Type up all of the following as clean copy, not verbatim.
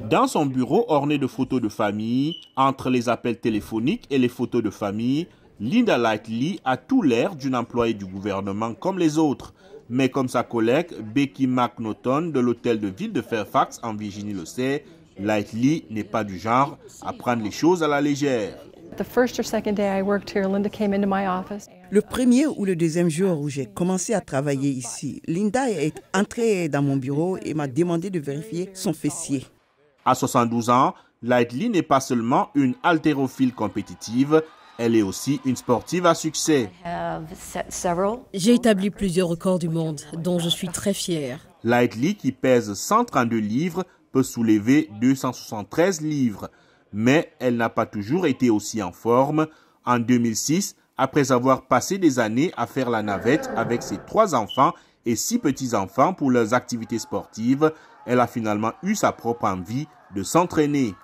Dans son bureau orné de photos de famille, entre les appels téléphoniques et les photos de famille, Linda Lightly a tout l'air d'une employée du gouvernement comme les autres. Mais comme sa collègue Becky McNaughton de l'hôtel de ville de Fairfax en Virginie le sait, Lightly n'est pas du genre à prendre les choses à la légère. Le premier ou le deuxième jour où j'ai commencé à travailler ici, Linda est entrée dans mon bureau et m'a demandé de vérifier son fessier. À 72 ans, Lightly n'est pas seulement une haltérophile compétitive, elle est aussi une sportive à succès. J'ai établi plusieurs records du monde, dont je suis très fière. Lightly, qui pèse 132 livres, peut soulever 273 livres. Mais elle n'a pas toujours été aussi en forme. En 2006, après avoir passé des années à faire la navette avec ses 3 enfants et 6 petits-enfants pour leurs activités sportives, elle a finalement eu sa propre envie de s'entraîner.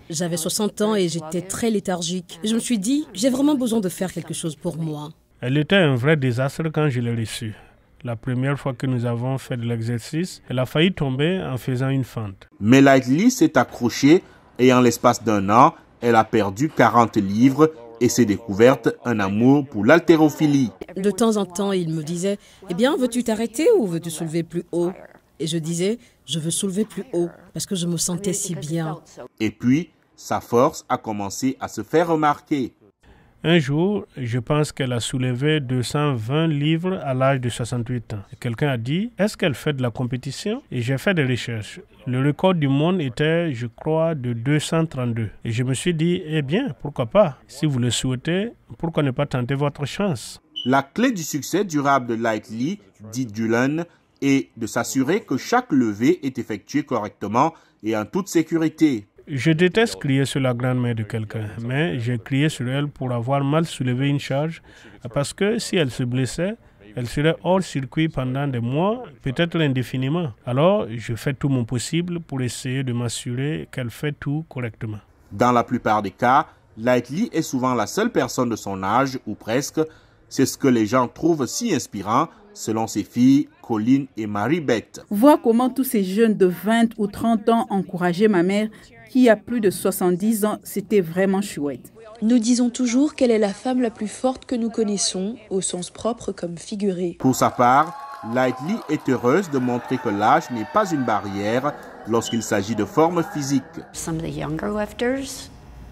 J'avais 60 ans et j'étais très léthargique. Je me suis dit, j'ai vraiment besoin de faire quelque chose pour moi. Elle était un vrai désastre quand je l'ai reçue. La première fois que nous avons fait de l'exercice, elle a failli tomber en faisant une fente. Mais Lightly s'est accrochée et en l'espace d'un an, elle a perdu 40 livres et s'est découverte un amour pour l'haltérophilie. De temps en temps, il me disait, « Eh bien, veux-tu t'arrêter ou veux-tu soulever plus haut ?» Et je disais, je veux soulever plus haut parce que je me sentais si bien. Et puis, sa force a commencé à se faire remarquer. Un jour, je pense qu'elle a soulevé 220 livres à l'âge de 68 ans. Quelqu'un a dit, est-ce qu'elle fait de la compétition? Et j'ai fait des recherches. Le record du monde était, je crois, de 232. Et je me suis dit, eh bien, pourquoi pas? Si vous le souhaitez, pourquoi ne pas tenter votre chance? La clé du succès durable de Lightly, dit Dulan, est de s'assurer que chaque levée est effectuée correctement et en toute sécurité. Je déteste crier sur la grand-mère de quelqu'un, mais j'ai crié sur elle pour avoir mal soulevé une charge, parce que si elle se blessait, elle serait hors circuit pendant des mois, peut-être indéfiniment. Alors, je fais tout mon possible pour essayer de m'assurer qu'elle fait tout correctement. Dans la plupart des cas, Lightly est souvent la seule personne de son âge, ou presque. C'est ce que les gens trouvent si inspirant, selon ses filles, Colleen et Marie-Beth. Voir comment tous ces jeunes de 20 ou 30 ans encourageaient ma mère, qui a plus de 70 ans, c'était vraiment chouette. Nous disons toujours qu'elle est la femme la plus forte que nous connaissons, au sens propre comme figuré. Pour sa part, Lightly est heureuse de montrer que l'âge n'est pas une barrière lorsqu'il s'agit de formes physiques.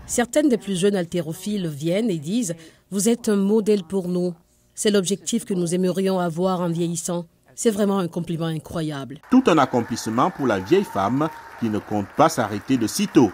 Certaines des plus jeunes haltérophiles viennent et disent « Vous êtes un modèle pour nous. C'est l'objectif que nous aimerions avoir en vieillissant. » C'est vraiment un compliment incroyable. Tout un accomplissement pour la vieille femme qui ne compte pas s'arrêter de sitôt.